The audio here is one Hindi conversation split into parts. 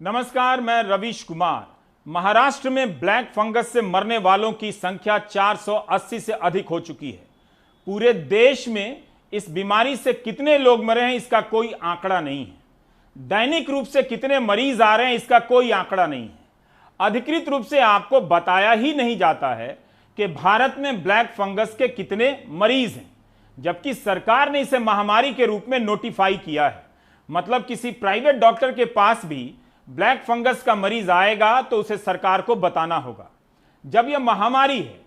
नमस्कार, मैं रवीश कुमार। महाराष्ट्र में ब्लैक फंगस से मरने वालों की संख्या 480 से अधिक हो चुकी है। पूरे देश में इस बीमारी से कितने लोग मरे हैं इसका कोई आंकड़ा नहीं है। दैनिक रूप से कितने मरीज आ रहे हैं इसका कोई आंकड़ा नहीं है। अधिकृत रूप से आपको बताया ही नहीं जाता है कि भारत में ब्लैक फंगस के कितने मरीज हैं, जबकि सरकार ने इसे महामारी के रूप में नोटिफाई किया है। मतलब किसी प्राइवेट डॉक्टर के पास भी ब्लैक फंगस का मरीज आएगा तो उसे सरकार को बताना होगा। जब यह महामारी है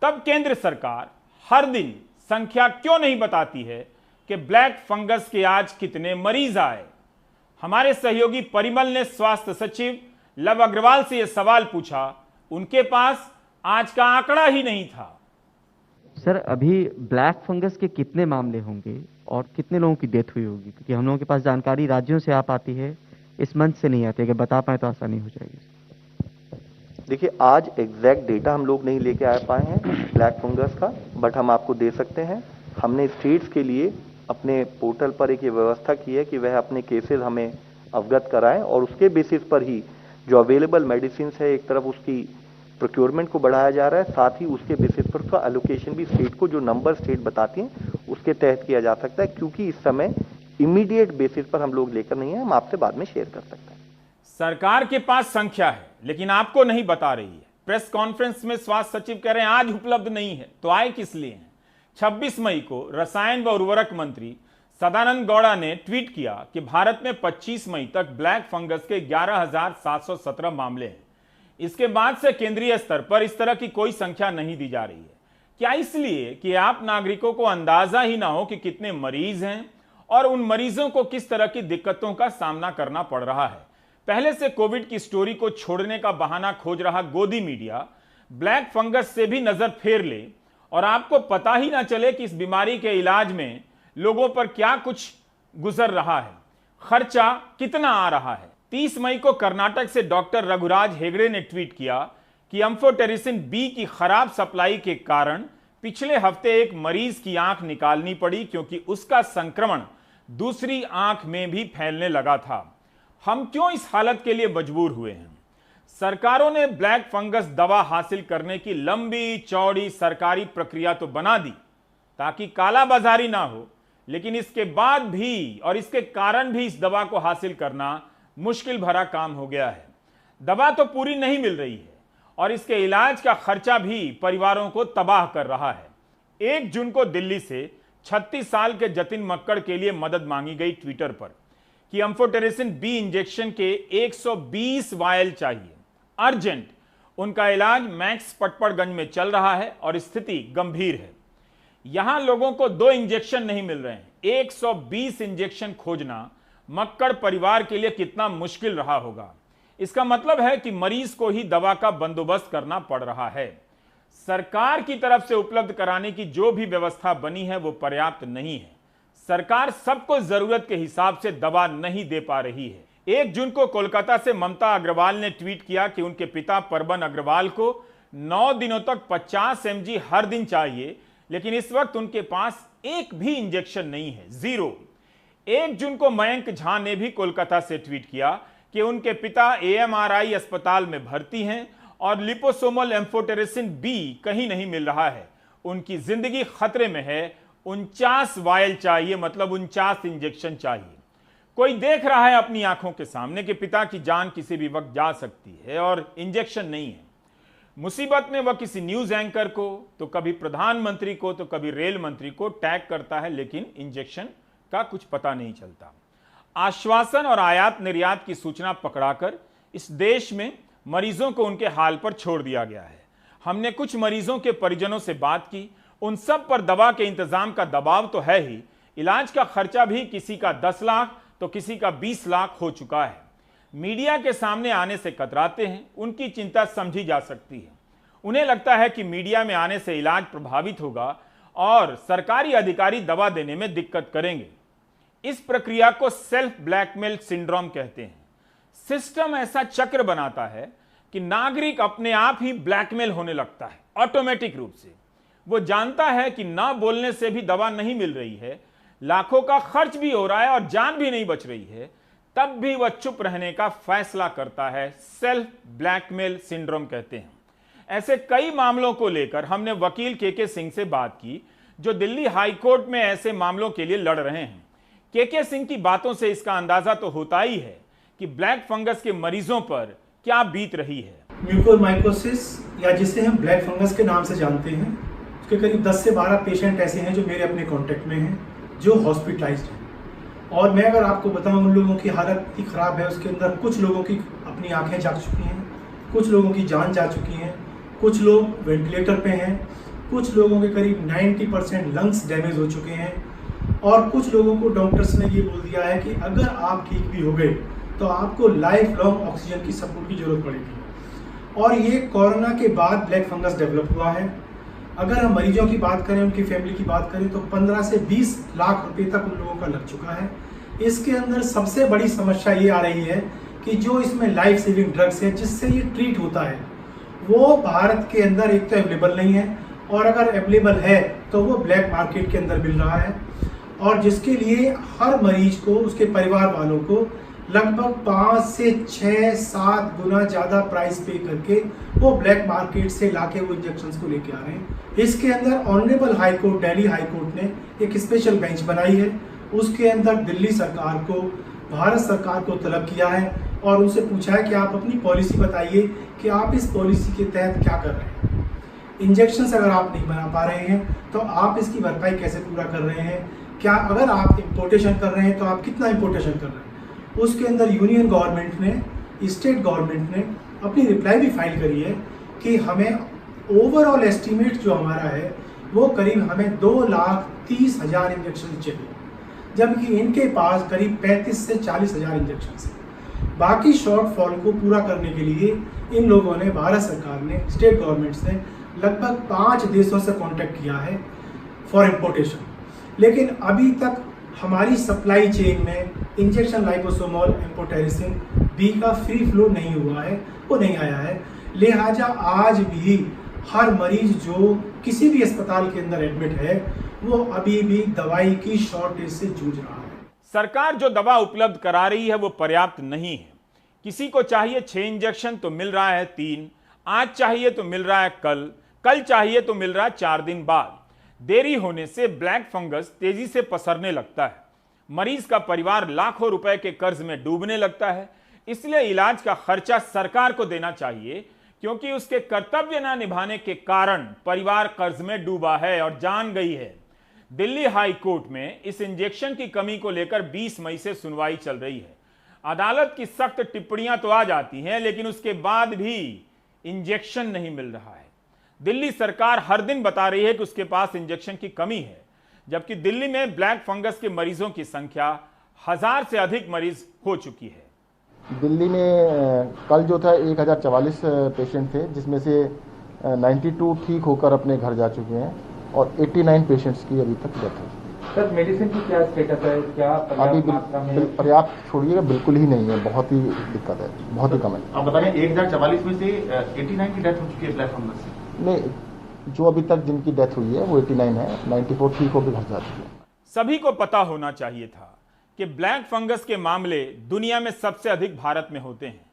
तब केंद्र सरकार हर दिन संख्या क्यों नहीं बताती है कि ब्लैक फंगस के आज कितने मरीज आए। हमारे सहयोगी परिमल ने स्वास्थ्य सचिव लव अग्रवाल से यह सवाल पूछा। उनके पास आज का आंकड़ा ही नहीं था। सर, अभी ब्लैक फंगस के कितने मामले होंगे और कितने लोगों की डेथ हुई होगी? क्योंकि हम लोगों के पास जानकारी राज्यों से आ पाती है, इस मंथ से नहीं आती है। अगर बता पाए तो आसानी हो जाएगी। देखिए, आज एग्जैक्ट डेटा हम लोग नहीं लेके आ पाए हैं ब्लैक फंगस का, बट हम आपको दे सकते हैं। हमने स्टेट्स के लिए अपने पोर्टल पर एक ये व्यवस्था की है कि वह अपने केसेस हमें अवगत कराएं और उसके बेसिस पर ही जो अवेलेबल मेडिसिन है, एक तरफ उसकी प्रोक्योरमेंट को बढ़ाया जा रहा है, साथ ही उसके बेसिस पर उसका एलोकेशन भी स्टेट को, जो नंबर स्टेट बताती हैं उसके तहत किया जा सकता है। क्योंकि इस समय इमीडिएट बेसिस पर हम लोग लेकर नहीं है, हम आपसे बाद में शेयर कर सकते हैं। सरकार के पास संख्या है लेकिन आपको नहीं बता रही है। प्रेस कॉन्फ्रेंस में स्वास्थ्य सचिव कह रहे हैं आज उपलब्ध नहीं है, तो आए किस लिए हैं। 26 मई को रसायन व उर्वरक मंत्री सदानंद गौड़ा ने ट्वीट किया कि भारत में 25 मई तक ब्लैक फंगस के 11,717 मामले हैं। इसके बाद से केंद्रीय स्तर पर इस तरह की कोई संख्या नहीं दी जा रही है। क्या इसलिए कि आप नागरिकों को अंदाजा ही ना हो कि कितने मरीज हैं और उन मरीजों को किस तरह की दिक्कतों का सामना करना पड़ रहा है। पहले से कोविड की स्टोरी को छोड़ने का बहाना खोज रहा गोदी मीडिया ब्लैक फंगस से भी नजर फेर ले और आपको पता ही ना चले कि इस बीमारी के इलाज में लोगों पर क्या कुछ गुजर रहा है, खर्चा कितना आ रहा है। 30 मई को कर्नाटक से डॉक्टर रघुराज हेगड़े ने ट्वीट किया कि एम्फोटेरिसिन बी की खराब सप्लाई के कारण पिछले हफ्ते एक मरीज की आंख निकालनी पड़ी, क्योंकि उसका संक्रमण दूसरी आंख में भी फैलने लगा था। हम क्यों इस हालत के लिए मजबूर हुए हैं? सरकारों ने ब्लैक फंगस दवा हासिल करने की लंबी चौड़ी सरकारी प्रक्रिया तो बना दी ताकि कालाबाजारी ना हो, लेकिन इसके बाद भी और इसके कारण भी इस दवा को हासिल करना मुश्किल भरा काम हो गया है। दवा तो पूरी नहीं मिल रही है और इसके इलाज का खर्चा भी परिवारों को तबाह कर रहा है। 1 जून को दिल्ली से 36 साल के जतिन मक्कड़ के लिए मदद मांगी गई ट्विटर पर कि एम्फोटेरिसिन बी इंजेक्शन के 120 वायल चाहिए, अर्जेंट। उनका इलाज मैक्स पटपड़गंज में चल रहा है और स्थिति गंभीर है। यहां लोगों को 2 इंजेक्शन नहीं मिल रहे हैं। 120 इंजेक्शन खोजना मक्कड़ परिवार के लिए कितना मुश्किल रहा होगा। इसका मतलब है कि मरीज को ही दवा का बंदोबस्त करना पड़ रहा है। सरकार की तरफ से उपलब्ध कराने की जो भी व्यवस्था बनी है वो पर्याप्त नहीं है। सरकार सबको जरूरत के हिसाब से दवा नहीं दे पा रही है। 1 जून को कोलकाता से ममता अग्रवाल ने ट्वीट किया कि उनके पिता परबन अग्रवाल को 9 दिनों तक 50 mg हर दिन चाहिए, लेकिन इस वक्त उनके पास एक भी इंजेक्शन नहीं है, 0। 1 जून को मयंक झा ने भी कोलकाता से ट्वीट किया कि उनके पिता AMRI अस्पताल में भर्ती हैं और लिपोसोमल एम्फोटेरिसिन बी कहीं नहीं मिल रहा है। उनकी जिंदगी खतरे में है। 49 वायल चाहिए, मतलब 49 इंजेक्शन चाहिए। कोई देख रहा है अपनी आंखों के सामने कि पिता की जान किसी भी वक्त जा सकती है और इंजेक्शन नहीं है। मुसीबत में वह किसी न्यूज एंकर को, तो कभी प्रधानमंत्री को, तो कभी रेल मंत्री को टैग करता है, लेकिन इंजेक्शन का कुछ पता नहीं चलता। आश्वासन और आयात निर्यात की सूचना पकड़ाकर इस देश में मरीजों को उनके हाल पर छोड़ दिया गया है। हमने कुछ मरीजों के परिजनों से बात की। उन सब पर दवा के इंतजाम का दबाव तो है ही, इलाज का खर्चा भी किसी का 10 लाख तो किसी का 20 लाख हो चुका है। मीडिया के सामने आने से कतराते हैं। उनकी चिंता समझी जा सकती है। उन्हें लगता है कि मीडिया में आने से इलाज प्रभावित होगा और सरकारी अधिकारी दवा देने में दिक्कत करेंगे। इस प्रक्रिया को सेल्फ ब्लैकमेल सिंड्रोम कहते हैं। सिस्टम ऐसा चक्र बनाता है कि नागरिक अपने आप ही ब्लैकमेल होने लगता है ऑटोमेटिक रूप से। वो जानता है कि ना बोलने से भी दवा नहीं मिल रही है, लाखों का खर्च भी हो रहा है और जान भी नहीं बच रही है, तब भी वह चुप रहने का फैसला करता है। सेल्फ ब्लैकमेल सिंड्रोम कहते हैं। ऐसे कई मामलों को लेकर हमने वकील के सिंह से बात की, जो दिल्ली हाई कोर्ट में ऐसे मामलों के लिए लड़ रहे हैं। के सिंह की बातों से इसका अंदाजा तो होता ही है कि ब्लैक फंगस के मरीजों पर क्या बीत रही है। म्यूकोरमाइकोसिस या जिसे हम ब्लैक फंगस के नाम से जानते हैं, उसके करीब 10 से 12 पेशेंट ऐसे हैं जो मेरे अपने कांटेक्ट में हैं, जो हॉस्पिटलाइज्ड हैं। और मैं अगर आपको बताऊं, उन लोगों की हालत इतनी ख़राब है, उसके अंदर कुछ लोगों की अपनी आंखें जा चुकी हैं, कुछ लोगों की जान जा चुकी हैं, कुछ लोग वेंटिलेटर पे हैं, कुछ लोगों के करीब 90% लंग्स डैमेज हो चुके हैं, और कुछ लोगों को डॉक्टर्स ने ये बोल दिया है कि अगर आप ठीक भी हो गए तो आपको लाइफ लॉन्ग ऑक्सीजन की सपोर्ट की जरूरत पड़ेगी। और ये कोरोना के बाद ब्लैक फंगस डेवलप हुआ है। अगर हम मरीजों की बात करें, उनकी फैमिली की बात करें, तो 15 से 20 लाख रुपए तक उन लोगों का लग चुका है। इसके अंदर सबसे बड़ी समस्या ये आ रही है कि जो इसमें लाइफ सेविंग ड्रग्स है जिससे ये ट्रीट होता है, वो भारत के अंदर एक तो अवेलेबल नहीं है, और अगर अवेलेबल है तो वो ब्लैक मार्केट के अंदर मिल रहा है, और जिसके लिए हर मरीज को, उसके परिवार वालों को लगभग 5 से 6-7 गुना ज़्यादा प्राइस पे करके वो ब्लैक मार्केट से लाके वो इंजेक्शंस को लेके आ रहे हैं। इसके अंदर honourable high court, Delhi high court ने एक स्पेशल बेंच बनाई है। उसके अंदर दिल्ली सरकार को, भारत सरकार को तलब किया है और उनसे पूछा है कि आप अपनी पॉलिसी बताइए कि आप इस पॉलिसी के तहत क्या कर रहे हैं। इंजेक्शंस अगर आप नहीं बना पा रहे हैं तो आप इसकी भरपाई कैसे पूरा कर रहे हैं, क्या अगर आप इम्पोर्टेशन कर रहे हैं तो आप कितना इम्पोर्टेशन कर रहे हैं। उसके अंदर यूनियन गवर्नमेंट ने, स्टेट गवर्नमेंट ने अपनी रिप्लाई भी फाइल करी है कि हमें ओवरऑल एस्टीमेट जो हमारा है वो करीब हमें 2,30,000 इंजेक्शन चाहिए, जबकि इनके पास करीब 35 से 40,000 इंजेक्शन है। बाकी शॉर्टफॉल को पूरा करने के लिए इन लोगों ने, भारत सरकार ने, स्टेट गवर्नमेंट्स ने लगभग 5 देशों से कॉन्टैक्ट किया है फॉर इम्पोर्टेशन, लेकिन अभी तक हमारी सप्लाई चेन में इंजेक्शन लाइपोसोमॉल एम्फोटेरिसिन बी का फ्री फ्लो नहीं हुआ है, वो नहीं आया है। लिहाजा आज भी हर मरीज जो किसी भी अस्पताल के अंदर एडमिट है वो अभी भी दवाई की शॉर्टेज से जूझ रहा है। सरकार जो दवा उपलब्ध करा रही है वो पर्याप्त नहीं है। किसी को चाहिए 6 इंजेक्शन तो मिल रहा है 3, आज चाहिए तो मिल रहा है कल चाहिए तो मिल रहा है 4 दिन बाद। देरी होने से ब्लैक फंगस तेजी से पसरने लगता है। मरीज का परिवार लाखों रुपए के कर्ज में डूबने लगता है। इसलिए इलाज का खर्चा सरकार को देना चाहिए, क्योंकि उसके कर्तव्य न निभाने के कारण परिवार कर्ज में डूबा है और जान गई है। दिल्ली हाई कोर्ट में इस इंजेक्शन की कमी को लेकर 20 मई से सुनवाई चल रही है। अदालत की सख्त टिप्पणियां तो आ जाती हैं, लेकिन उसके बाद भी इंजेक्शन नहीं मिल रहा है। दिल्ली सरकार हर दिन बता रही है कि उसके पास इंजेक्शन की कमी है, जबकि दिल्ली में ब्लैक फंगस के मरीजों की संख्या 1000 से अधिक मरीज हो चुकी है। दिल्ली में कल जो था 1044 पेशेंट थे, जिसमें से 92 ठीक होकर अपने घर जा चुके हैं और 89 पेशेंट्स की अभी तक डेथ है। सर, मेडिसिन की क्या स्टेटस है? क्या अभी पर्याप्त छोड़िएगा, बिल्कुल ही नहीं है, बहुत ही दिक्कत है, बहुत ही कम है। आप बताएं 1044 में से 89 की डेथ हो चुकी है ब्लैक फंगस से? नहीं, जो अभी तक जिनकी डेथ हुई है वो 89 है, 94 ठीक होकर घर जा चुके हैं। सभी को पता होना चाहिए था कि ब्लैक फंगस के मामले दुनिया में सबसे अधिक भारत में होते हैं।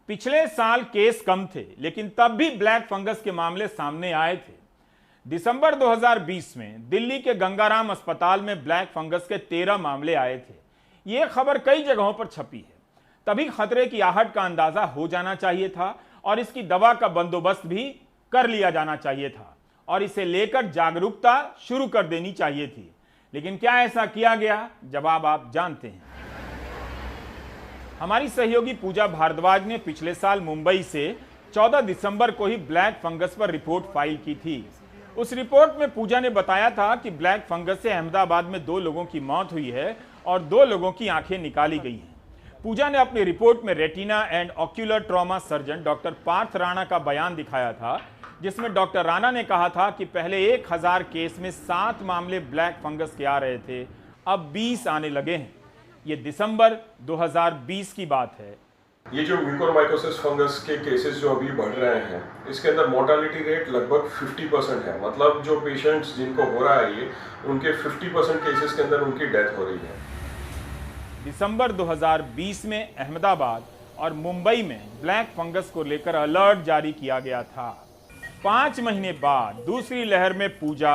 पिछले साल केस कम थे, लेकिन तब भी ब्लैक फंगस के मामले सामने आए थे। दिसंबर 2020 में दिल्ली के गंगाराम अस्पताल में ब्लैक फंगस के 13 मामले आए थे। यह खबर कई जगहों पर छपी है। तभी खतरे की आहट का अंदाजा हो जाना चाहिए था और इसकी दवा का बंदोबस्त भी कर लिया जाना चाहिए था और इसे लेकर जागरूकता शुरू कर देनी चाहिए थी। लेकिन क्या ऐसा किया गया? जवाब आप जानते हैं। हमारी सहयोगी पूजा भारद्वाज ने पिछले साल मुंबई से 14 दिसंबर को ही ब्लैक फंगस पर रिपोर्ट फाइल की थी। उस रिपोर्ट में पूजा ने बताया था कि ब्लैक फंगस से अहमदाबाद में 2 लोगों की मौत हुई है और 2 लोगों की आंखें निकाली गई हैं। पूजा ने अपनी रिपोर्ट में retina and ocular trauma surgeon doctor Parth Rana का बयान दिखाया था, जिसमें डॉक्टर राणा ने कहा था कि पहले 1000 केस में 7 मामले ब्लैक फंगस के आ रहे थे, अब 20 आने लगे हैं। ये दिसंबर 2020 की बात है। ये जो म्यूकोरमाइकोसिस फंगस के केसेस जो अभी बढ़ रहे हैं, इसके अंदर मोर्टालिटी रेट लगभग 50% है। मतलब जो पेशेंट्स जिनको हो रहा है ये, उनके 50% केसेस के अंदर उनकी डेथ हो रही है। दिसंबर 2020 में अहमदाबाद और मुंबई में ब्लैक फंगस को लेकर अलर्ट जारी किया गया था। 5 महीने बाद दूसरी लहर में पूजा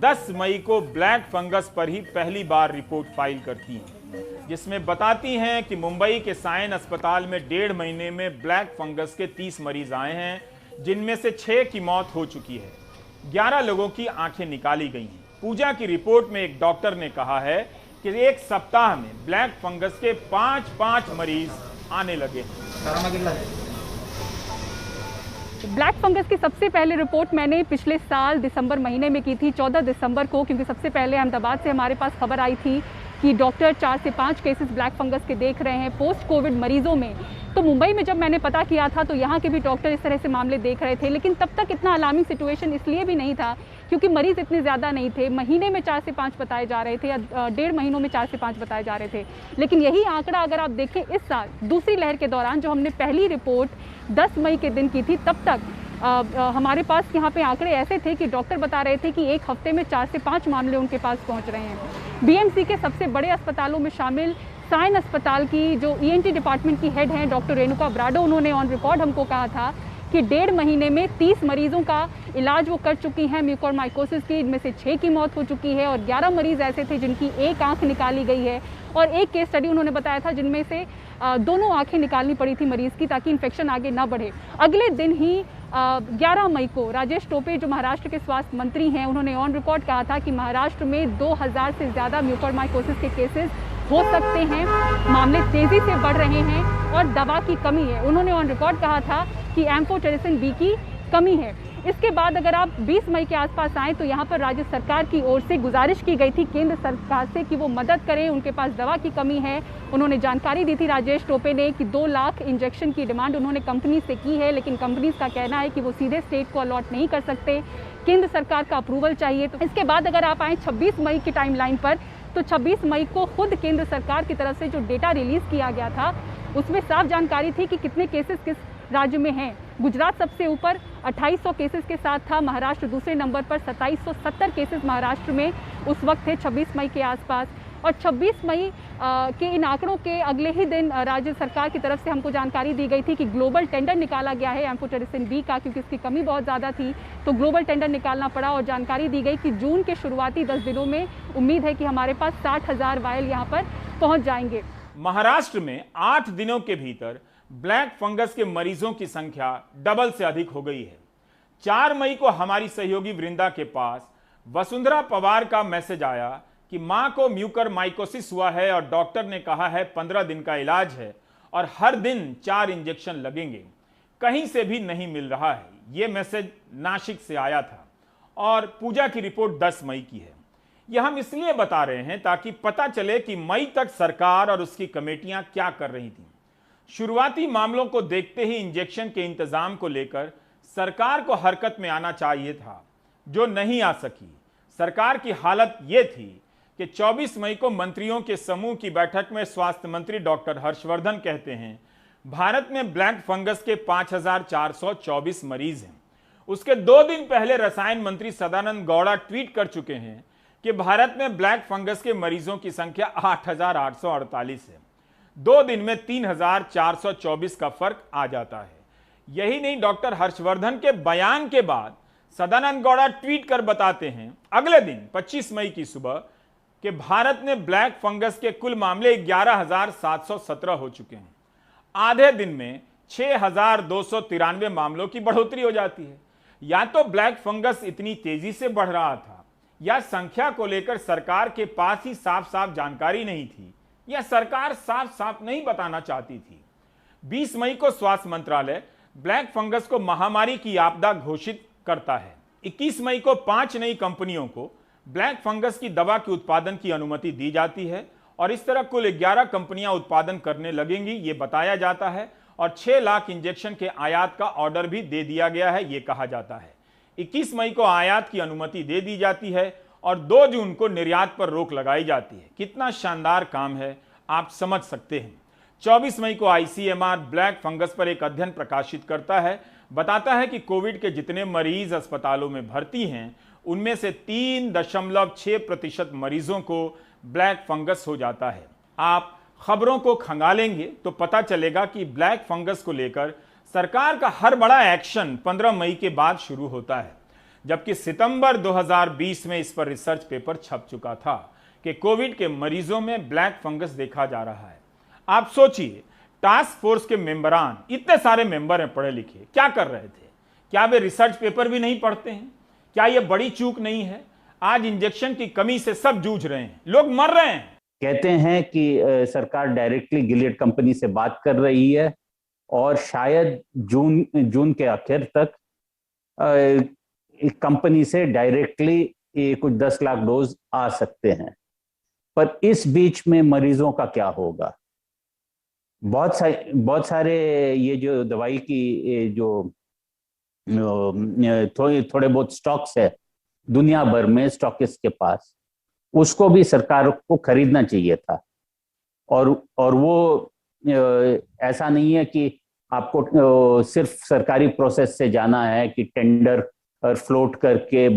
10 मई को ब्लैक फंगस पर ही पहली बार रिपोर्ट फाइल करती हैं, जिसमें बताती हैं कि मुंबई के साइन अस्पताल में 1.5 महीने में ब्लैक फंगस के 30 मरीज आए हैं, जिनमें से 6 की मौत हो चुकी है। 11 लोगों की आंखें निकाली गई हैं। पूजा की रिपोर्ट में एक डॉक्टर ने कहा है कि एक सप्ताह में ब्लैक फंगस के 5 मरीज आने लगे हैं। ब्लैक फंगस की सबसे पहले रिपोर्ट मैंने पिछले साल दिसंबर महीने में की थी, 14 दिसंबर को, क्योंकि सबसे पहले अहमदाबाद से हमारे पास खबर आई थी कि डॉक्टर 4 से 5 केसेस ब्लैक फंगस के देख रहे हैं पोस्ट कोविड मरीजों में। तो मुंबई में जब मैंने पता किया था तो यहाँ के भी डॉक्टर इस तरह से मामले देख रहे थे, लेकिन तब तक इतना अलार्मिंग सिचुएशन इसलिए भी नहीं था क्योंकि मरीज इतने ज़्यादा नहीं थे। महीने में 4 से 5 बताए जा रहे थे या 1.5 महीनों में 4 से 5 बताए जा रहे थे। लेकिन यही आंकड़ा अगर आप देखें इस साल दूसरी लहर के दौरान, जो हमने पहली रिपोर्ट 10 मई के दिन की थी, तब तक हमारे पास यहाँ पे आंकड़े ऐसे थे कि डॉक्टर बता रहे थे कि एक हफ्ते में 4 से 5 मामले उनके पास पहुँच रहे हैं। बीएमसी के सबसे बड़े अस्पतालों में शामिल साइन अस्पताल की जो ईएनटी डिपार्टमेंट की हेड हैं डॉक्टर रेणुका ब्राडो, उन्होंने ऑन रिकॉर्ड हमको कहा था कि 1.5 महीने में 30 मरीजों का इलाज वो कर चुकी हैं म्यूकोरमाइकोसिस की। इनमें से 6 की मौत हो चुकी है और 11 मरीज ऐसे थे जिनकी एक आंख निकाली गई है, और एक केस स्टडी उन्होंने बताया था जिनमें से दोनों आंखें निकालनी पड़ी थी मरीज की ताकि इन्फेक्शन आगे ना बढ़े। अगले दिन ही 11 मई को राजेश टोपे, जो महाराष्ट्र के स्वास्थ्य मंत्री हैं, उन्होंने ऑन रिकॉर्ड कहा था कि महाराष्ट्र में 2000 से ज़्यादा म्यूकोरमाइकोसिस के केसेस हो सकते हैं, मामले तेज़ी से बढ़ रहे हैं और दवा की कमी है। उन्होंने ऑन रिकॉर्ड कहा था कि एम्फोटेरिसिन बी की कमी है। इसके बाद अगर आप 20 मई के आसपास आएँ तो यहाँ पर राज्य सरकार की ओर से गुजारिश की गई थी केंद्र सरकार से कि वो मदद करें, उनके पास दवा की कमी है। उन्होंने जानकारी दी थी राजेश टोपे ने कि 2 लाख इंजेक्शन की डिमांड उन्होंने कंपनी से की है, लेकिन कंपनीज का कहना है कि वो सीधे स्टेट को अलॉट नहीं कर सकते, केंद्र सरकार का अप्रूवल चाहिए। तो इसके बाद अगर आप आएँ 26 मई की टाइमलाइन पर, तो 26 मई को खुद केंद्र सरकार की तरफ से जो डेटा रिलीज़ किया गया था उसमें साफ जानकारी थी कि कितने केसेस किस राज्य में हैं। गुजरात सबसे ऊपर 2800 केसेस के साथ था, महाराष्ट्र दूसरे नंबर पर 2770 केसेस महाराष्ट्र में उस वक्त थे 26 मई के आसपास। और 26 मई के इन आंकड़ों के अगले ही दिन राज्य सरकार की तरफ से हमको जानकारी दी गई थी कि ग्लोबल टेंडर निकाला गया है एम्फोटेरिसिन बी का, क्योंकि इसकी कमी बहुत ज़्यादा थी, तो ग्लोबल टेंडर निकालना पड़ा। और जानकारी दी गई कि जून के शुरुआती 10 दिनों में उम्मीद है कि हमारे पास 60,000 वायल यहाँ पर पहुँच जाएंगे। महाराष्ट्र में 8 दिनों के भीतर ब्लैक फंगस के मरीजों की संख्या डबल से अधिक हो गई है। 4 मई को हमारी सहयोगी वृंदा के पास वसुंधरा पवार का मैसेज आया कि मां को म्यूकोरमाइकोसिस हुआ है और डॉक्टर ने कहा है 15 दिन का इलाज है और हर दिन 4 इंजेक्शन लगेंगे, कहीं से भी नहीं मिल रहा है। यह मैसेज नासिक से आया था और पूजा की रिपोर्ट 10 मई की है। यह हम इसलिए बता रहे हैं ताकि पता चले कि मई तक सरकार और उसकी कमेटियां क्या कर रही थी। शुरुआती मामलों को देखते ही इंजेक्शन के इंतजाम को लेकर सरकार को हरकत में आना चाहिए था, जो नहीं आ सकी। सरकार की हालत यह थी कि 24 मई को मंत्रियों के समूह की बैठक में स्वास्थ्य मंत्री डॉक्टर हर्षवर्धन कहते हैं भारत में ब्लैक फंगस के 5424 मरीज हैं। उसके 2 दिन पहले रसायन मंत्री सदानंद गौड़ा ट्वीट कर चुके हैं कि भारत में ब्लैक फंगस के मरीजों की संख्या 8848 है। 2 दिन में 3424 का फर्क आ जाता है। यही नहीं, डॉक्टर हर्षवर्धन के बयान के बाद सदानंद गौड़ा ट्वीट कर बताते हैं अगले दिन 25 मई की सुबह कि भारत में ब्लैक फंगस के कुल मामले 11,717 हो चुके हैं। आधे दिन में 6,293 मामलों की बढ़ोतरी हो जाती है। या तो ब्लैक फंगस इतनी तेजी से बढ़ रहा था या संख्या को लेकर सरकार के पास ही साफ साफ जानकारी नहीं थी या सरकार साफ साफ नहीं बताना चाहती थी। 20 मई को स्वास्थ्य मंत्रालय ब्लैक फंगस को महामारी की आपदा घोषित करता है। 21 मई को 5 नई कंपनियों को ब्लैक फंगस की दवा के उत्पादन की अनुमति दी जाती है और इस तरह कुल 11 कंपनियां उत्पादन करने लगेंगी, ये बताया जाता है। और 6 लाख इंजेक्शन के आयात का ऑर्डर भी दे दिया गया है, ये कहा जाता है। 21 मई को आयात की अनुमति दे दी जाती है और 2 जून को निर्यात पर रोक लगाई जाती है। कितना शानदार काम है, आप समझ सकते हैं। 24 मई को आईसीएमआर ब्लैक फंगस पर एक अध्ययन प्रकाशित करता है, बताता है कि कोविड के जितने मरीज अस्पतालों में भर्ती हैं उनमें से 3.6% मरीजों को ब्लैक फंगस हो जाता है। आप खबरों को खंगालेंगे तो पता चलेगा कि ब्लैक फंगस को लेकर सरकार का हर बड़ा एक्शन 15 मई के बाद शुरू होता है, जबकि सितंबर 2020 में इस पर रिसर्च पेपर छप चुका था कि कोविड के मरीजों में ब्लैक फंगस देखा जा रहा है। आप सोचिए, टास्क फोर्स के मेंबरान, इतने सारे मेंबर हैं पढ़े लिखे, क्या कर रहे थे? क्या वे रिसर्च पेपर भी नहीं पढ़ते हैं? क्या यह बड़ी चूक नहीं है? आज इंजेक्शन की कमी से सब जूझ रहे हैं, लोग मर रहे हैं। कहते हैं कि सरकार डायरेक्टली गिलियड कंपनी से बात कर रही है और शायद जून के आखिर तक कंपनी से डायरेक्टली कुछ 10 लाख डोज आ सकते हैं। पर इस बीच में मरीजों का क्या होगा? बहुत सारे ये जो दवाई की जो थोड़े बहुत स्टॉक्स है दुनिया भर में स्टॉकिस्ट के पास, उसको भी सरकार को खरीदना चाहिए था। और वो ऐसा नहीं है कि आपको सिर्फ सरकारी प्रोसेस से जाना है कि टेंडर और फ्लोट करके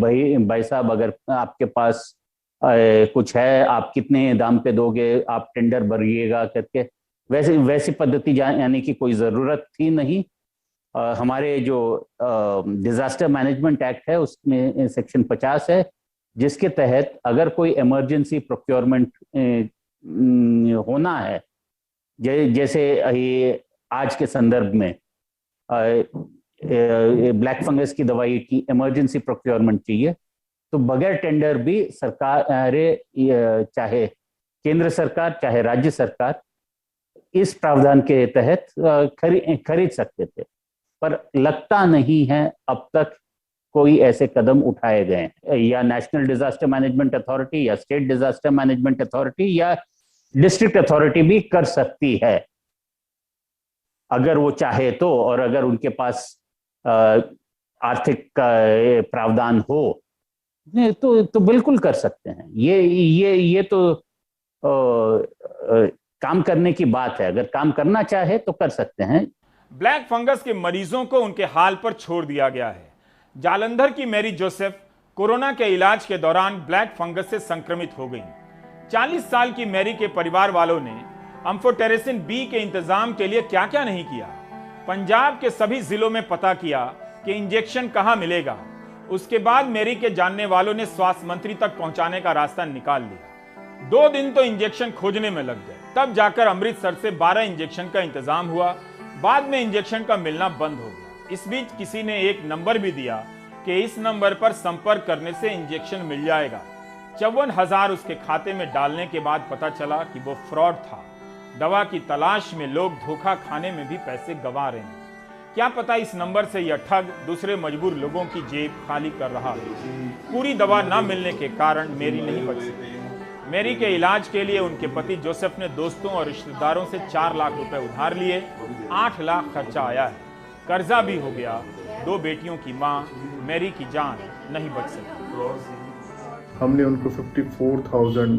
भाई साहब अगर आपके पास कुछ है, आप कितने दाम पे दोगे, आप टेंडर भरिएगा करके, वैसी पद्धति जाने की कोई ज़रूरत थी नहीं। हमारे जो डिजास्टर मैनेजमेंट एक्ट है उसमें सेक्शन 50 है, जिसके तहत अगर कोई इमरजेंसी प्रोक्योरमेंट होना है, जैसे ये आज के संदर्भ में ब्लैक फंगस की दवाई की इमरजेंसी प्रोक्योरमेंट चाहिए, तो बगैर टेंडर भी सरकार, चाहे केंद्र सरकार चाहे राज्य सरकार, इस प्रावधान के तहत खरीद सकते थे। पर लगता नहीं है अब तक कोई ऐसे कदम उठाए गए हैं। या नेशनल डिजास्टर मैनेजमेंट अथॉरिटी या स्टेट डिजास्टर मैनेजमेंट अथॉरिटी या डिस्ट्रिक्ट अथॉरिटी भी कर सकती है अगर वो चाहे तो, और अगर उनके पास आर्थिक प्रावधान हो तो बिल्कुल कर सकते हैं। ये तो काम करने की बात है, अगर काम करना चाहे तो कर सकते हैं। ब्लैक फंगस के मरीजों को उनके हाल पर छोड़ दिया गया है। जालंधर की मैरी जोसेफ कोरोना के इलाज के दौरान ब्लैक फंगस से संक्रमित हो गई। 40 साल की मैरी के परिवार वालों ने एम्फोटेरेसिन बी के इंतजाम के लिए क्या क्या नहीं किया। पंजाब के सभी जिलों में पता किया कि इंजेक्शन कहां मिलेगा। उसके बाद मैरी के जानने वालों ने स्वास्थ्य मंत्री तक पहुंचाने का रास्ता निकाल लिया। 2 दिन तो इंजेक्शन खोजने में लग गए, तब जाकर अमृतसर से 12 इंजेक्शन का इंतजाम हुआ। बाद में इंजेक्शन का मिलना बंद हो गया। इस बीच किसी ने एक नंबर भी दिया कि इस नंबर पर संपर्क करने से इंजेक्शन मिल जाएगा। 54,000 उसके खाते में डालने के बाद पता चला कि वो फ्रॉड था। दवा की तलाश में लोग धोखा खाने में भी पैसे गंवा रहे हैं। क्या पता इस नंबर से यह ठग दूसरे मजबूर लोगों की जेब खाली कर रहा है। पूरी दवा न मिलने के कारण मैरी नहीं बच सकी। मैरी के इलाज के लिए उनके पति जोसेफ ने दोस्तों और रिश्तेदारों से 4 लाख रुपए उधार लिए। 8 लाख खर्चा आया है, कर्जा भी हो गया। 2 बेटियों की मां मैरी की जान नहीं बच सकी। हमने उनको 54,000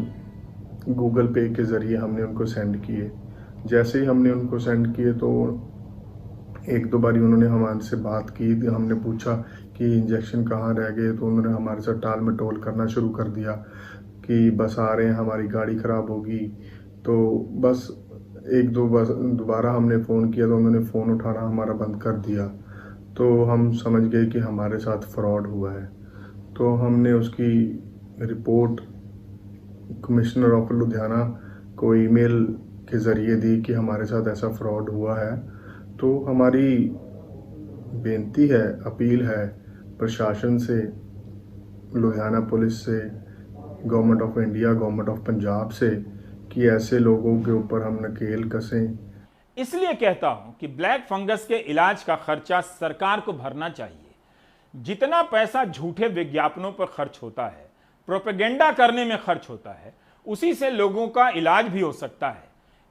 गूगल पे के ज़रिए हमने उनको सेंड किए। जैसे ही हमने उनको सेंड किए तो 1-2 बारी उन्होंने हमारे से बात की। हमने पूछा कि इंजेक्शन कहाँ रह गए, तो उन्होंने हमारे साथ टाल मटोल करना शुरू कर दिया कि बस आ रहे हैं, हमारी गाड़ी ख़राब होगी। तो बस 1-2 बार दोबारा हमने फ़ोन किया तो उन्होंने फ़ोन उठाना हमारा बंद कर दिया। तो हम समझ गए कि हमारे साथ फ्रॉड हुआ है। तो हमने उसकी रिपोर्ट कमिश्नर ऑफ लुधियाना को ईमेल के ज़रिए दी कि हमारे साथ ऐसा फ्रॉड हुआ है। तो हमारी बेनती है, अपील है प्रशासन से, लुधियाना पुलिस से, government of India, government of Punjab से कि ऐसे लोगों के ऊपर हम नकेल कसें। इसलिए कहता हूं कि ब्लैक फंगस के इलाज का खर्चा सरकार को भरना चाहिए। जितना पैसा झूठे विज्ञापनों पर खर्च होता है, प्रोपेगेंडा करने में खर्च होता है, उसी से लोगों का इलाज भी हो सकता है।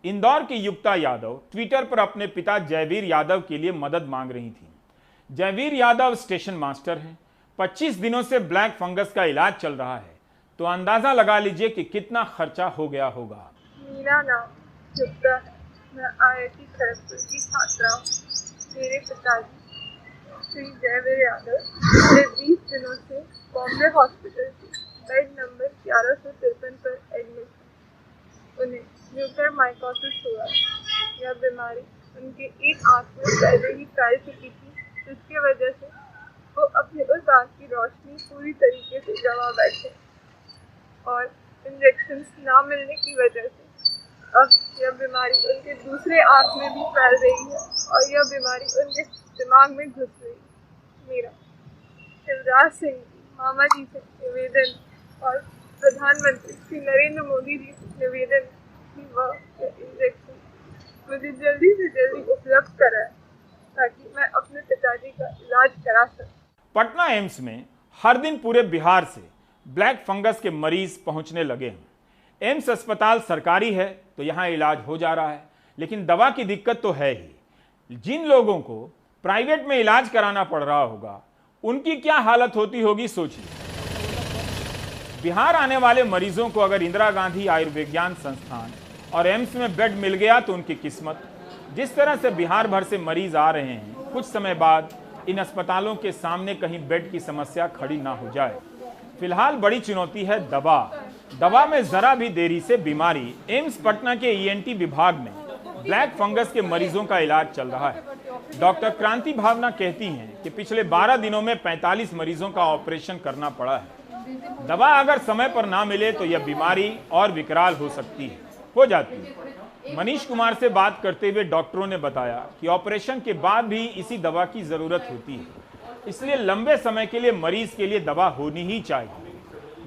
इंदौर की युक्ता यादव ट्विटर पर अपने पिता जयवीर यादव के लिए मदद मांग रही थी। जयवीर यादव स्टेशन मास्टर हैं। 25 दिनों से ब्लैक फंगस का इलाज चल रहा है, तो अंदाजा लगा लीजिए कि कितना खर्चा हो गया होगा। मेरा नाम युक्ता है, मैं IIT खड़गपुर की छात्रा हूँ। मेरे पिताजी श्री जयवीर यादव पिछले 20 दिनों से बॉम्बे हॉस्पिटल के बेड नंबर 1153 पर एडमिट हैं। उन्हें म्यूकरमाइकोसिस हुआ। यह बीमारी उनके एक आँख में पहले ही फैल चुकी थी, जिसकी वजह से वो अपनी उस आँख की रोशनी पूरी तरीके से गंवा बैठे और इंजेक्शंस ना मिलने की वजह से अब यह बीमारी उनके दूसरे आँख में भी फैल रही है और यह बीमारी उनके दिमाग में घुस रही है। मेरा शिवराज सिंह मामा जी से निवेदन और प्रधानमंत्री श्री नरेंद्र मोदी जी से निवेदन कि वह इंजेक्शन मुझे जल्दी से जल्दी उपलब्ध कराए ताकि मैं अपने पिताजी का इलाज करा सकूं। पटना एम्स में हर दिन पूरे बिहार से ब्लैक फंगस के मरीज पहुंचने लगे हैं। एम्स अस्पताल सरकारी है तो यहां इलाज हो जा रहा है, लेकिन दवा की दिक्कत तो है ही। जिन लोगों को प्राइवेट में इलाज कराना पड़ रहा होगा उनकी क्या हालत होती होगी सोचिए। बिहार आने वाले मरीजों को अगर इंदिरा गांधी आयुर्विज्ञान संस्थान और एम्स में बेड मिल गया तो उनकी किस्मत। जिस तरह से बिहार भर से मरीज आ रहे हैं, कुछ समय बाद इन अस्पतालों के सामने कहीं बेड की समस्या खड़ी ना हो जाए। फिलहाल बड़ी चुनौती है दवा में जरा भी देरी से बीमारी। एम्स पटना के ईएनटी विभाग में ब्लैक फंगस के मरीजों का इलाज चल रहा है। डॉक्टर क्रांति भावना कहती हैं कि पिछले 12 दिनों में 45 मरीजों का ऑपरेशन करना पड़ा है। दवा अगर समय पर ना मिले तो यह बीमारी और विकराल हो जाती है। मनीष कुमार से बात करते हुए डॉक्टरों ने बताया कि ऑपरेशन के बाद भी इसी दवा की जरूरत होती है, इसलिए लंबे समय के लिए मरीज के लिए दवा होनी ही चाहिए।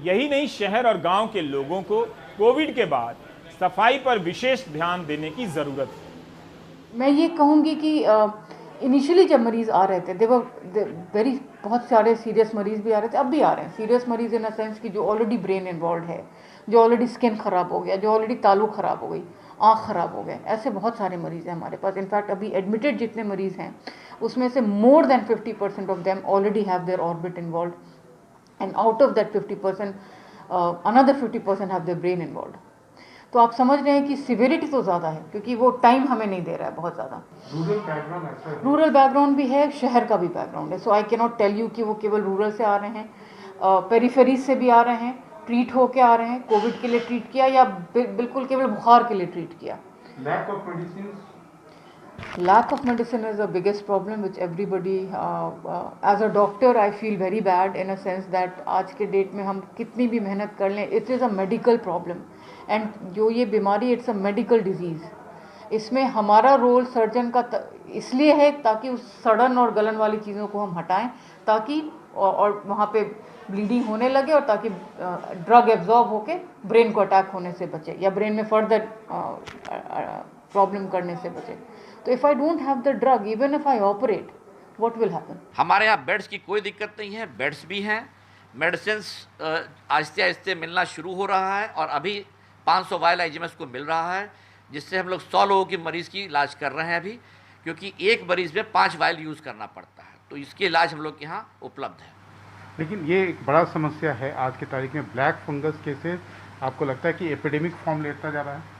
यही नहीं, शहर और गांव के लोगों को कोविड के बाद सफाई पर विशेष ध्यान देने की जरूरत है। मैं ये कहूँगी कि इनिशियली जब मरीज़ आ रहे थे वेरी बहुत सारे सीरियस मरीज़ भी आ रहे थे, अब भी आ रहे हैं सीरियस मरीज़ इन अ सेंस कि जो ऑलरेडी ब्रेन इन्वॉल्व है, जो ऑलरेडी स्किन ख़राब हो गया, जो ऑलरेडी तालू ख़राब हो गई, आँख ख़राब हो गए, ऐसे बहुत सारे मरीज़ हैं हमारे पास। इनफैक्ट अभी एडमिटेड जितने मरीज़ हैं उसमें से more than 50% of them already have their orbit involve and out of that 50% another 50% have their brain involve. तो आप समझ रहे हैं कि सिविरिटी तो ज़्यादा है क्योंकि वो टाइम हमें नहीं दे रहा है बहुत ज़्यादा। रूरल बैकग्राउंड भी है, शहर का भी बैकग्राउंड है। So I can not tell you कि वो केवल रूरल से आ रहे हैं, पेरिफेरीज से भी आ रहे हैं, ट्रीट होके आ रहे हैं, कोविड के लिए ट्रीट किया या बिल्कुल केवल बुखार के लिए ट्रीट किया। Lack of medicine is the biggest problem which everybody as a doctor I feel very bad in a sense that आज के डेट में हम कितनी भी मेहनत कर लें, it is a medical problem and जो ये बीमारी it's a medical disease। इसमें हमारा रोल सर्जन का इसलिए है ताकि उस सड़न और गलन वाली चीज़ों को हम हटाएं ताकि और वहाँ पे ब्लीडिंग होने लगे और ताकि ड्रग एब्जॉर्ब होके ब्रेन को अटैक होने से बचे या ब्रेन में फर्दर प्रॉब्लम करने से बचे। तो if I don't have the drug even if I operate what will happen. हमारे यहाँ बेड्स की कोई दिक्कत नहीं है, बेड्स भी हैं, मेडिसिन आहिस्ते आहिस्ते मिलना शुरू हो रहा है और अभी 500 वायल आईजीएमएस को मिल रहा है जिससे हम लोग 100 लोगों की मरीज़ की इलाज कर रहे हैं अभी, क्योंकि एक मरीज़ में 5 वायल यूज़ करना पड़ता है, तो इसके इलाज हम लोग के यहाँ उपलब्ध है। लेकिन ये एक बड़ा समस्या है आज की तारीख में, ब्लैक फंगस केसेस आपको लगता है कि एपिडेमिक फॉर्म लेता जा रहा है?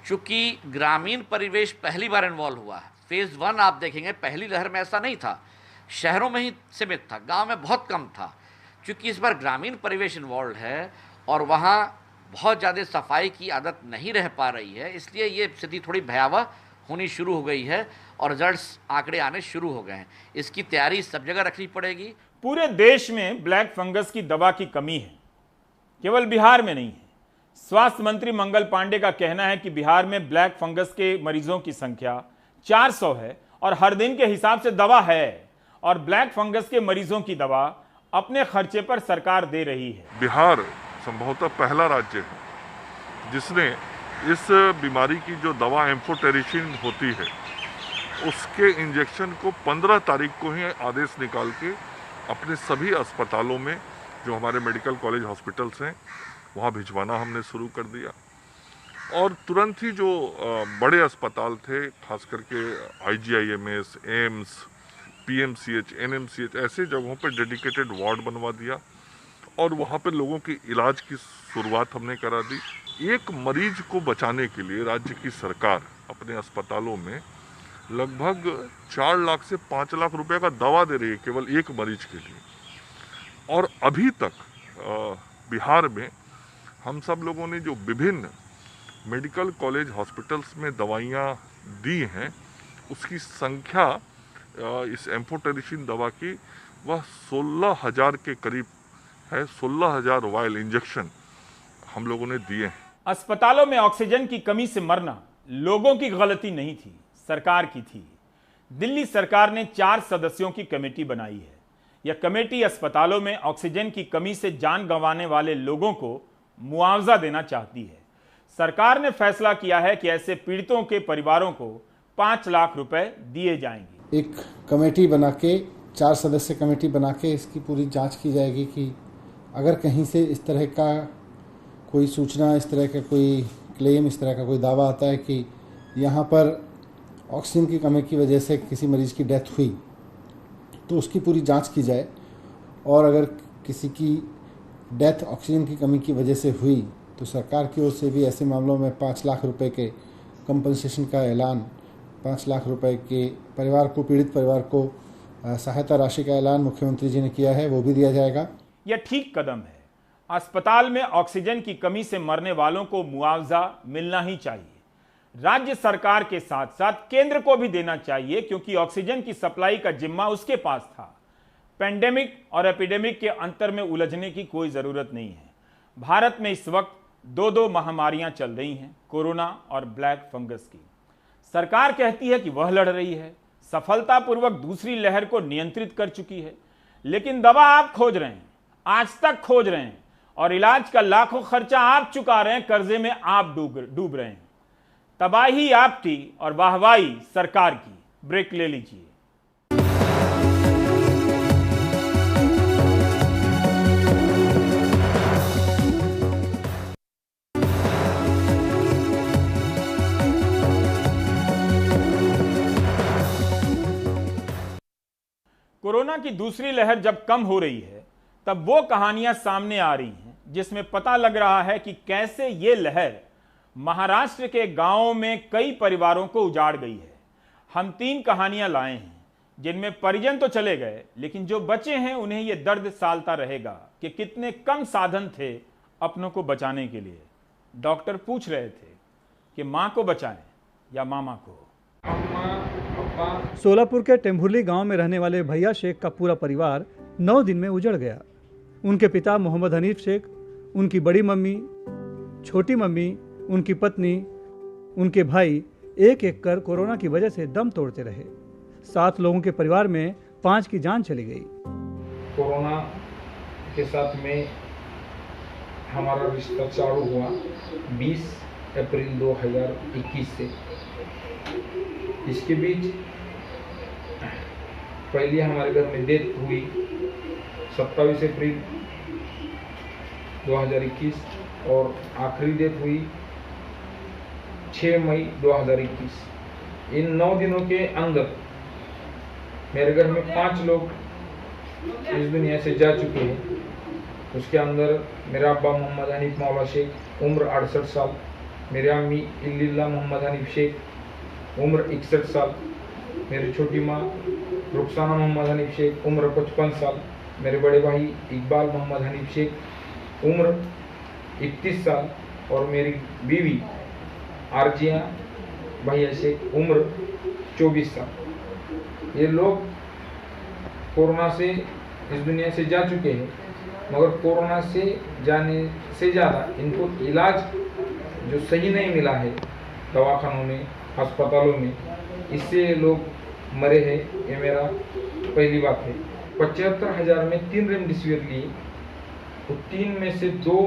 चूँकि ग्रामीण परिवेश पहली बार इन्वॉल्व हुआ है, फेज़ 1 आप देखेंगे पहली लहर में ऐसा नहीं था, शहरों में ही सीमित था, गांव में बहुत कम था। चूँकि इस बार ग्रामीण परिवेश इन्वॉल्व है और वहाँ बहुत ज़्यादा सफाई की आदत नहीं रह पा रही है, इसलिए ये स्थिति थोड़ी भयावह होनी शुरू हो गई है और रिजल्ट्स आंकड़े आने शुरू हो गए हैं। इसकी तैयारी सब जगह रखनी पड़ेगी। पूरे देश में ब्लैक फंगस की दवा की कमी है, केवल बिहार में नहीं है। स्वास्थ्य मंत्री मंगल पांडे का कहना है कि बिहार में ब्लैक फंगस के मरीजों की संख्या 400 है और हर दिन के हिसाब से दवा है और ब्लैक फंगस के मरीजों की दवा अपने खर्चे पर सरकार दे रही है। बिहार संभवतः पहला राज्य है जिसने इस बीमारी की जो दवा एम्फोटेरिसिन होती है उसके इंजेक्शन को 15 तारीख को ही आदेश निकाल के अपने सभी अस्पतालों में, जो हमारे मेडिकल कॉलेज हॉस्पिटल्स हैं, वहाँ भिजवाना हमने शुरू कर दिया। और तुरंत ही जो बड़े अस्पताल थे, खास करके IGIMS, एम्स, PMCH, NMCH, ऐसे जगहों पर डेडिकेटेड वार्ड बनवा दिया और वहाँ पे लोगों की इलाज की शुरुआत हमने करा दी। एक मरीज को बचाने के लिए राज्य की सरकार अपने अस्पतालों में लगभग 4 लाख से 5 लाख रुपए का दवा दे रही है केवल एक मरीज के लिए। और अभी तक बिहार में हम सब लोगों ने जो विभिन्न मेडिकल कॉलेज हॉस्पिटल्स में दवाइयाँ दी हैं उसकी संख्या इस एम्फोटेरिसिन दवा की वह 16,000 के करीब है। 16,000 वायल इंजेक्शन हम लोगों ने दिए हैं। अस्पतालों में ऑक्सीजन की कमी से मरना लोगों की गलती नहीं थी, सरकार की थी। दिल्ली सरकार ने 4 सदस्यों की कमेटी बनाई है। यह कमेटी अस्पतालों में ऑक्सीजन की कमी से जान गंवाने वाले लोगों को मुआवजा देना चाहती है। सरकार ने फैसला किया है कि ऐसे पीड़ितों के परिवारों को 5 लाख रुपए दिए जाएंगे। एक कमेटी बना के 4 सदस्य कमेटी बना के इसकी पूरी जांच की जाएगी कि अगर कहीं से इस तरह का कोई सूचना, इस तरह का कोई क्लेम, इस तरह का कोई दावा आता है कि यहाँ पर ऑक्सीजन की कमी की वजह से किसी मरीज़ की डेथ हुई, तो उसकी पूरी जांच की जाए। और अगर किसी की डेथ ऑक्सीजन की कमी की वजह से हुई तो सरकार की ओर से भी ऐसे मामलों में 5 लाख रुपए के कंपनसेशन का ऐलान, 5 लाख रुपए के परिवार को, पीड़ित परिवार को सहायता राशि का ऐलान मुख्यमंत्री जी ने किया है, वो भी दिया जाएगा। यह ठीक कदम है। अस्पताल में ऑक्सीजन की कमी से मरने वालों को मुआवजा मिलना ही चाहिए। राज्य सरकार के साथ साथ केंद्र को भी देना चाहिए, क्योंकि ऑक्सीजन की सप्लाई का जिम्मा उसके पास था। पेंडेमिक और एपिडेमिक के अंतर में उलझने की कोई जरूरत नहीं है। भारत में इस वक्त 2 महामारियां चल रही हैं, कोरोना और ब्लैक फंगस की। सरकार कहती है कि वह लड़ रही है, सफलतापूर्वक दूसरी लहर को नियंत्रित कर चुकी है, लेकिन दवा आप खोज रहे हैं, आज तक खोज रहे हैं, और इलाज का लाखों खर्चा आप चुका रहे हैं, कर्जे में आप डूब रहे हैं। तबाही आपकी और वाहवाही सरकार की। ब्रेक ले लीजिए। कोरोना की दूसरी लहर जब कम हो रही है, तब वो कहानियां सामने आ रही हैं जिसमें पता लग रहा है कि कैसे ये लहर महाराष्ट्र के गांवों में कई परिवारों को उजाड़ गई है। हम 3 कहानियां लाए हैं जिनमें परिजन तो चले गए, लेकिन जो बचे हैं उन्हें यह दर्द सालता रहेगा कि कितने कम साधन थे अपनों को बचाने के लिए। डॉक्टर पूछ रहे थे कि मां को बचाएं या मामा को। सोलापुर के टेम्भुरली गांव में रहने वाले भैया शेख का पूरा परिवार 9 दिन में उजड़ गया। उनके पिता मोहम्मद हनीफ शेख, उनकी बड़ी मम्मी, छोटी मम्मी, उनकी पत्नी, उनके भाई एक एक कर कोरोना की वजह से दम तोड़ते रहे। 7 लोगों के परिवार में 5 की जान चली गई। कोरोना के साथ में हमारा रिश्ता चालू हुआ 20 अप्रैल 2021 से। इसके बीच पहले हमारे घर में डेथ हुई 27 अप्रैल 2021 और आखिरी डेथ हुई 6 मई 2021। इन 9 दिनों के अंदर मेरे घर में 5 लोग इस दुनिया से जा चुके हैं। उसके अंदर मेरा अब्बा मोहम्मद हनीफ मौला शेख, उम्र 68 साल, मेरी अम्मी इल्लिल्ला मोहम्मद हनीफ शेख, उम्र 61 साल, मेरी छोटी माँ रुखसाना मोहम्मद हनीफ शेख, उम्र 55 साल, मेरे बड़े भाई इकबाल मोहम्मद हनीफ शेख, उम्र 31 साल, और मेरी बीवी आरजिया भैया शेख, उम्र 24 साल। ये लोग कोरोना से इस दुनिया से जा चुके हैं, मगर कोरोना से जाने से ज़्यादा इनको इलाज जो सही नहीं मिला है दवाखानों में, अस्पतालों में, इससे लोग मरे हैं। ये मेरा पहली बात है। 75,000 में 3 रेमडेसिविर लिए, तो 3 में से 2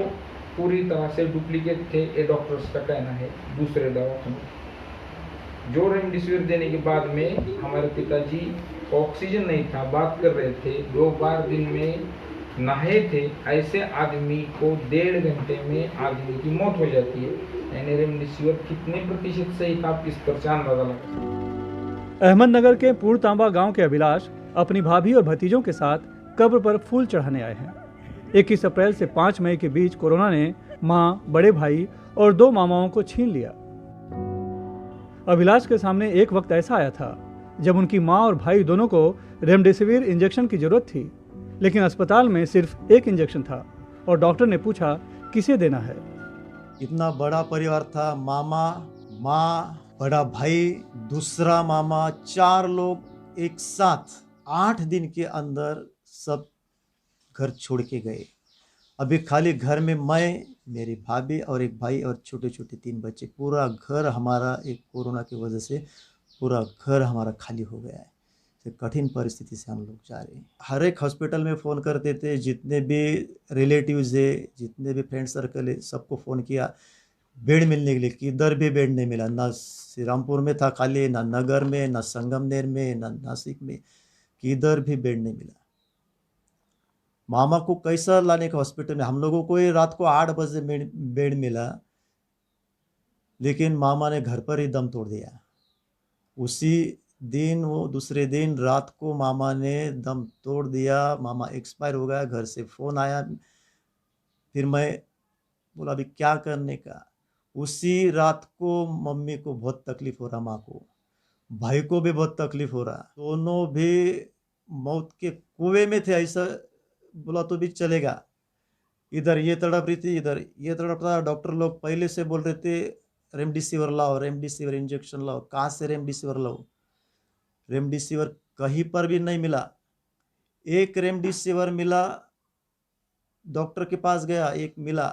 पूरी तरह से डुप्लीकेट थे, ये डॉक्टर्स का कहना है। दूसरे दवाखाने जो रेमडेसिविर देने के बाद में हमारे पिताजी ऑक्सीजन नहीं था, बात कर रहे थे, 2 बार दिन में नहाए थे। ऐसे आदमी को 1.5 घंटे में आदमी की मौत हो जाती है। यानी रेमडेसिविर कितने प्रतिशत सही था, आप इस पर अंदाजा लगा। अहमदनगर के पूर्णतांबा गांव के अभिलाष अपनी भाभी और भतीजों के साथ कब्र पर फूल चढ़ाने आए हैं। 21 अप्रैल से 5 मई के बीच कोरोना ने मां, बड़े भाई और 2 मामाओं को छीन लिया। अभिलाष के सामने एक वक्त ऐसा आया था जब उनकी मां और भाई दोनों को रेमडेसिविर इंजेक्शन की जरूरत थी, लेकिन अस्पताल में सिर्फ 1 इंजेक्शन था और डॉक्टर ने पूछा किसे देना है। इतना बड़ा परिवार था, मामा, माँ, बड़ा भाई, दूसरा मामा, 4 लोग एक साथ 8 दिन के अंदर सब घर छोड़ के गए। अभी खाली घर में मैं, मेरी भाभी और एक भाई और छोटे छोटे 3 बच्चे, पूरा घर हमारा एक कोरोना की वजह से पूरा घर हमारा खाली हो गया है। तो कठिन परिस्थिति से हम लोग जा रहे हैं। हर एक हॉस्पिटल में फ़ोन करते थे, जितने भी रिलेटिव्स है, जितने भी फ्रेंड सर्कल है, सबको फ़ोन किया बेड मिलने के लिए, किधर भी बेड नहीं मिला। ना श्रीरामपुर में था खाली, ना नगर में, ना संगमनेर में, ना नासिक में, किधर भी बेड नहीं मिला। मामा को कैसा लाने का हॉस्पिटल में, हम लोगों को रात को 8 बजे बेड मिला, लेकिन मामा ने घर पर ही दम तोड़ दिया। उसी दिन, वो दूसरे दिन रात को मामा ने दम तोड़ दिया, मामा एक्सपायर हो गया। घर से फ़ोन आया, फिर मैं बोला अभी क्या करने का। उसी रात को मम्मी को बहुत तकलीफ हो रहा, माँ को, भाई को भी बहुत तकलीफ हो रहा, दोनों भी मौत के कुएं में थे। ऐसा बोला तो भी चलेगा। इधर ये तड़प रही थी, इधर ये तड़प रहा। डॉक्टर लोग पहले से बोल रहे थे रेमडेसिविर लाओ, रेमडेसिविर इंजेक्शन लाओ। कहाँ से रेमडेसिविर लाओ? रेमडेसिविर कहीं पर भी नहीं मिला। एक रेमडेसिविर मिला, डॉक्टर के पास गया, एक मिला।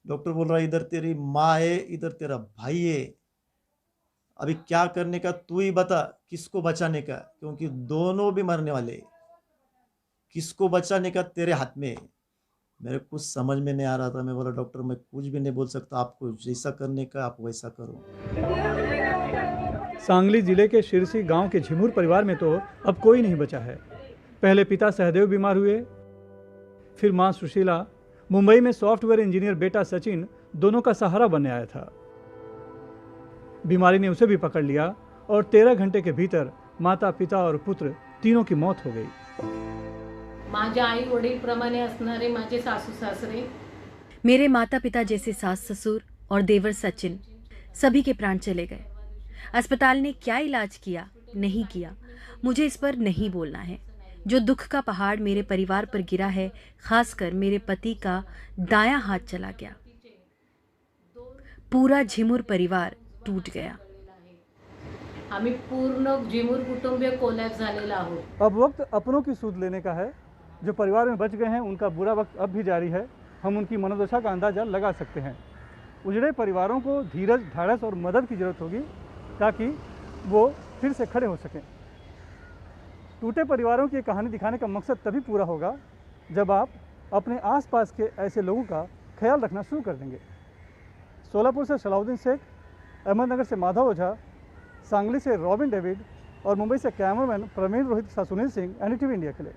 डॉक्टर बोल रहा इधर तेरी माँ है, इधर तेरा भाई है, अभी क्या करने का तू ही बता, किसको बचाने का, क्योंकि दोनों भी मरने वाले। किसको बचाने का तेरे हाथ में। मेरे कुछ समझ में नहीं आ रहा था। मैं बोला डॉक्टर मैं कुछ भी नहीं बोल सकता, आपको जैसा करने का आप वैसा करो। सांगली जिले के शिरसी गांव के झिमुर परिवार में तो अब कोई नहीं बचा है। पहले पिता सहदेव बीमार हुए, फिर मां सुशीला, मुंबई में सॉफ्टवेयर इंजीनियर बेटा सचिन दोनों का सहारा बनने आया था। बीमारी ने उसे भी पकड़ लिया और 13 घंटे के भीतर माता, पिता और पुत्र तीनों की मौत हो गई। माझ्या आई वडील प्रमाणे असणारे माझे सासू सासरे, मेरे माता पिता जैसे सास ससुर और देवर सचिन, सभी के प्राण चले गए। अस्पताल ने क्या इलाज किया, नहीं किया, मुझे इस पर नहीं बोलना है। जो दुख का पहाड़ मेरे परिवार पर गिरा है, खासकर मेरे पति का दायां हाथ चला गया। पूरा झिमुर परिवार टूट गया। आम्ही पूर्ण झिमुर कुटुंबीय कोलॅप्स झालेला आहोत। अब वक्त अपनों की सूद लेने का है। जो परिवार में बच गए हैं उनका बुरा वक्त अब भी जारी है। हम उनकी मनोदशा का अंदाजा लगा सकते हैं। उजड़े परिवारों को धीरज, ढाढ़स और मदद की जरूरत होगी ताकि वो फिर से खड़े हो सकें। टूटे परिवारों की कहानी दिखाने का मकसद तभी पूरा होगा जब आप अपने आसपास के ऐसे लोगों का ख्याल रखना शुरू कर देंगे। सोलापुर से सलाउद्दीन शेख, अहमदनगर से माधव ओझा, सांगली से रॉबिन डेविड और मुंबई से cameraman Praveen Rohit Sunil Singh, NDTV India के लिए।